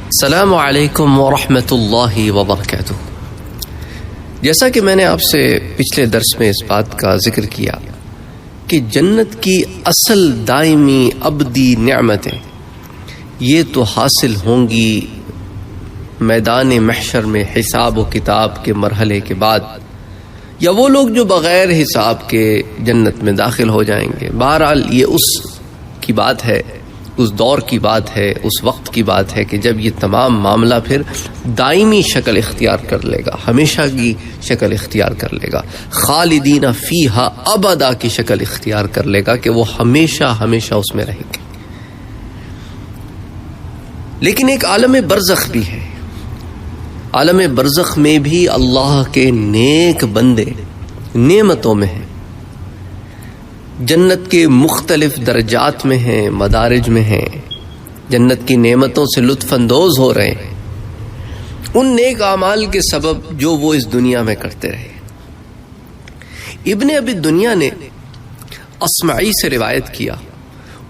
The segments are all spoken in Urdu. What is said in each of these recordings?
السلام علیکم ورحمۃ اللہ وبرکاتہ۔ جیسا کہ میں نے آپ سے پچھلے درس میں اس بات کا ذکر کیا کہ جنت کی اصل دائمی ابدی نعمتیں یہ تو حاصل ہوں گی میدان محشر میں حساب و کتاب کے مرحلے کے بعد، یا وہ لوگ جو بغیر حساب کے جنت میں داخل ہو جائیں گے۔ بہرحال یہ اس کی بات ہے، اس دور کی بات ہے، اس وقت کی بات ہے کہ جب یہ تمام معاملہ پھر دائمی شکل اختیار کر لے گا، ہمیشہ کی شکل اختیار کر لے گا، خالدین فیہا ابدا کی شکل اختیار کر لے گا کہ وہ ہمیشہ ہمیشہ اس میں رہیں گے۔ لیکن ایک عالم برزخ بھی ہے، عالم برزخ میں بھی اللہ کے نیک بندے نعمتوں میں ہیں، جنت کے مختلف درجات میں ہیں، مدارج میں ہیں، جنت کی نعمتوں سے لطف اندوز ہو رہے ہیں ان نیک اعمال کے سبب جو وہ اس دنیا میں کرتے رہے۔ ابن ابی دنیا نے اصمعی سے روایت کیا،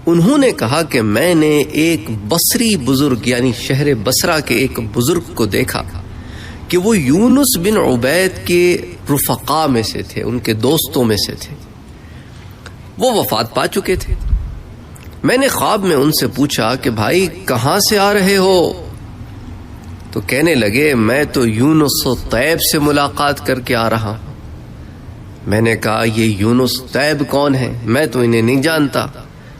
انہوں نے کہا کہ میں نے ایک بصری بزرگ یعنی شہر بصرہ کے ایک بزرگ کو دیکھا کہ وہ یونس بن عبید کے رفقا میں سے تھے، ان کے دوستوں میں سے تھے، وہ وفات پا چکے تھے۔ میں نے خواب میں ان سے پوچھا کہ بھائی کہاں سے آ رہے ہو؟ تو کہنے لگے میں تو یونس و طیب سے ملاقات کر کے آ رہا ہوں۔ میں نے کہا یہ یونس طیب کون ہے؟ میں تو انہیں نہیں جانتا،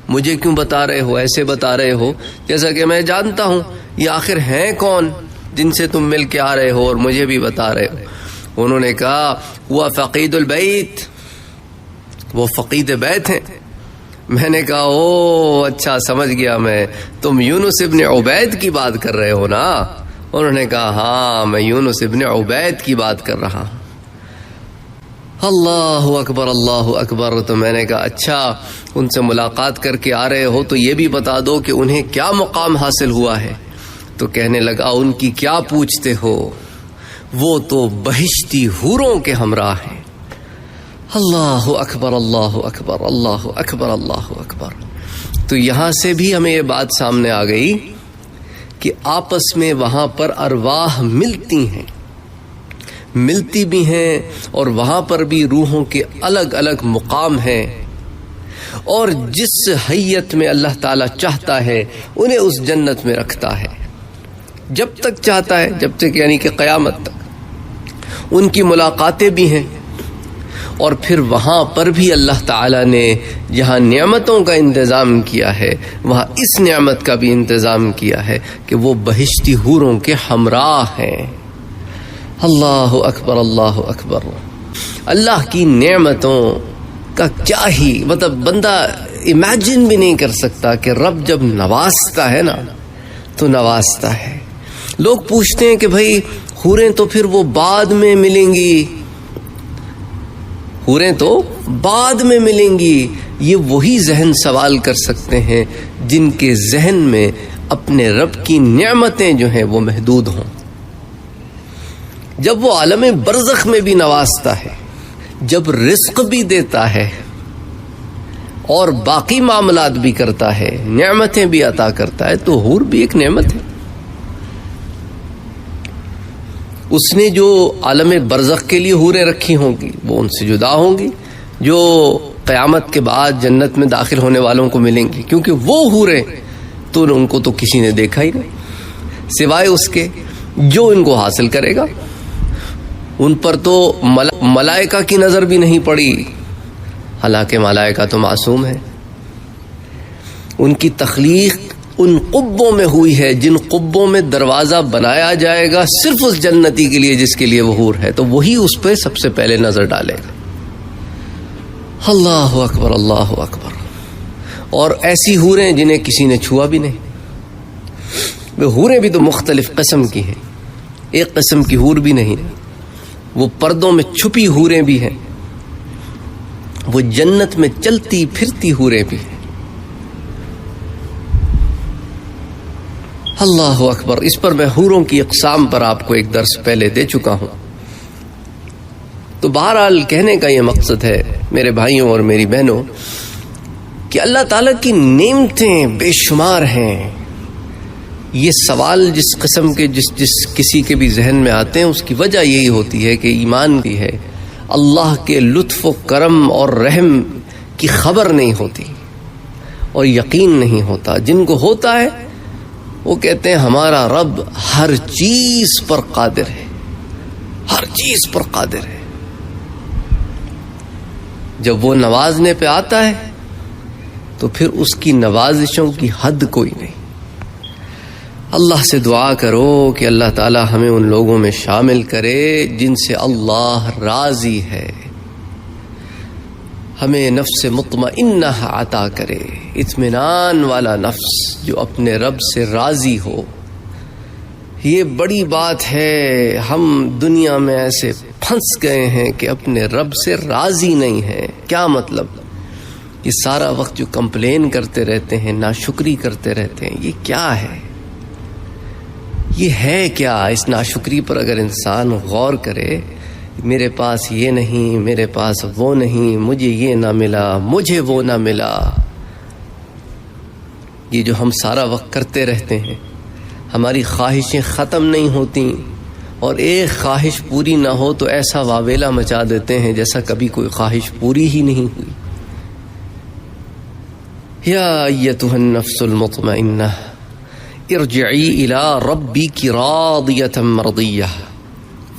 مجھے کیوں بتا رہے ہو؟ ایسے بتا رہے ہو جیسا کہ میں جانتا ہوں۔ یہ آخر ہیں کون جن سے تم مل کے آ رہے ہو اور مجھے بھی بتا رہے ہو؟ انہوں نے کہا وہ فقید البیت، وہ فقید بیت ہیں۔ میں نے کہا او اچھا سمجھ گیا میں، تم یونس ابن عبید کی بات کر رہے ہو نا؟ انہوں نے کہا ہاں میں یونس ابن عبید کی بات کر رہا ہوں۔ اللہ اکبر اللہ اکبر۔ تو میں نے کہا اچھا ان سے ملاقات کر کے آ رہے ہو تو یہ بھی بتا دو کہ انہیں کیا مقام حاصل ہوا ہے؟ تو کہنے لگا ان کی کیا پوچھتے ہو، وہ تو بہشتی حوروں کے ہمراہ ہیں۔ اللہ اکبر اللہ اکبر اللہ اکبر اللہ اکبر۔ تو یہاں سے بھی ہمیں یہ بات سامنے آ گئی کہ آپس میں وہاں پر ارواح ملتی ہیں، ملتی بھی ہیں، اور وہاں پر بھی روحوں کے الگ الگ مقام ہیں، اور جس حیت میں اللہ تعالی چاہتا ہے انہیں اس جنت میں رکھتا ہے، جب تک چاہتا ہے، جب تک یعنی کہ قیامت تک۔ ان کی ملاقاتیں بھی ہیں، اور پھر وہاں پر بھی اللہ تعالیٰ نے جہاں نعمتوں کا انتظام کیا ہے وہاں اس نعمت کا بھی انتظام کیا ہے کہ وہ بہشتی حوروں کے ہمراہ ہیں۔ اللہ اکبر اللہ اکبر۔ اللہ کی نعمتوں کا کیا ہی مطلب بندہ امیجن بھی نہیں کر سکتا کہ رب جب نوازتا ہے نا تو نوازتا ہے۔ لوگ پوچھتے ہیں کہ بھائی حوریں تو پھر وہ بعد میں ملیں گی، حوریں تو بعد میں ملیں گی، یہ وہی ذہن سوال کر سکتے ہیں جن کے ذہن میں اپنے رب کی نعمتیں جو ہیں وہ محدود ہوں۔ جب وہ عالم برزخ میں بھی نوازتا ہے، جب رزق بھی دیتا ہے اور باقی معاملات بھی کرتا ہے، نعمتیں بھی عطا کرتا ہے، تو حور بھی ایک نعمت ہے۔ اس نے جو عالم برزخ کے لیے حوریں رکھی ہوں گی وہ ان سے جدا ہوں گی، جو قیامت کے بعد جنت میں داخل ہونے والوں کو ملیں گی، کیونکہ وہ حوریں تو ان کو تو کسی نے دیکھا ہی نہیں سوائے اس کے جو ان کو حاصل کرے گا۔ ان پر تو ملائکہ کی نظر بھی نہیں پڑی، حالانکہ ملائکہ تو معصوم ہے۔ ان کی تخلیق ان قبوں میں ہوئی ہے جن قبوں میں دروازہ بنایا جائے گا صرف اس جنتی کے لیے جس کے لیے وہ حور ہے، تو وہی اس پہ سب سے پہلے نظر ڈالے گا۔ اللہ اکبر اللہ اکبر۔ اور ایسی حوریں جنہیں کسی نے چھوا بھی نہیں۔ وہ حوریں بھی تو مختلف قسم کی ہیں، ایک قسم کی حور بھی نہیں، وہ پردوں میں چھپی حوریں بھی ہیں، وہ جنت میں چلتی پھرتی حوریں بھی ہیں۔ اللہ اکبر۔ اس پر میں حوروں کی اقسام پر آپ کو ایک درس پہلے دے چکا ہوں۔ تو بہرحال کہنے کا یہ مقصد ہے میرے بھائیوں اور میری بہنوں کہ اللہ تعالیٰ کی نعمتیں بے شمار ہیں، یہ سوال جس قسم کے جس کسی کے بھی ذہن میں آتے ہیں اس کی وجہ یہی ہوتی ہے کہ ایمان بھی ہے، اللہ کے لطف و کرم اور رحم کی خبر نہیں ہوتی اور یقین نہیں ہوتا۔ جن کو ہوتا ہے وہ کہتے ہیں ہمارا رب ہر چیز پر قادر ہے، ہر چیز پر قادر ہے۔ جب وہ نوازنے پہ آتا ہے تو پھر اس کی نوازشوں کی حد کوئی نہیں۔ اللہ سے دعا کرو کہ اللہ تعالی ہمیں ان لوگوں میں شامل کرے جن سے اللہ راضی ہے، ہمیں نفس مطمئنہ عطا کرے، اطمینان والا نفس جو اپنے رب سے راضی ہو۔ یہ بڑی بات ہے، ہم دنیا میں ایسے پھنس گئے ہیں کہ اپنے رب سے راضی نہیں ہیں۔ کیا مطلب؟ یہ سارا وقت جو کمپلین کرتے رہتے ہیں، ناشکری کرتے رہتے ہیں، یہ کیا ہے؟ یہ ہے کیا؟ اس ناشکری پر اگر انسان غور کرے، میرے پاس یہ نہیں، میرے پاس وہ نہیں، مجھے یہ نہ ملا، مجھے وہ نہ ملا، یہ جو ہم سارا وقت کرتے رہتے ہیں، ہماری خواہشیں ختم نہیں ہوتی، اور ایک خواہش پوری نہ ہو تو ایسا واویلا مچا دیتے ہیں جیسا کبھی کوئی خواہش پوری ہی نہیں ہوئی۔ یا ایتھا النفس المطمئنہ ارجعی الی ربک راضیۃ مرضیہ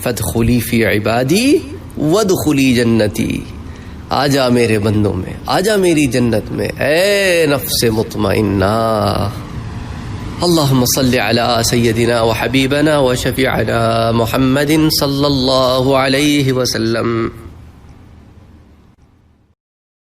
فادخلی فی عبادی وادخلی جنتی۔ آجا میرے بندوں میں، آجا میری جنت میں، اے نفس مطمئنہ۔ اللہم صل علی سیدنا و حبیبنا و شفیعنا محمد صلی اللہ علیہ وسلم۔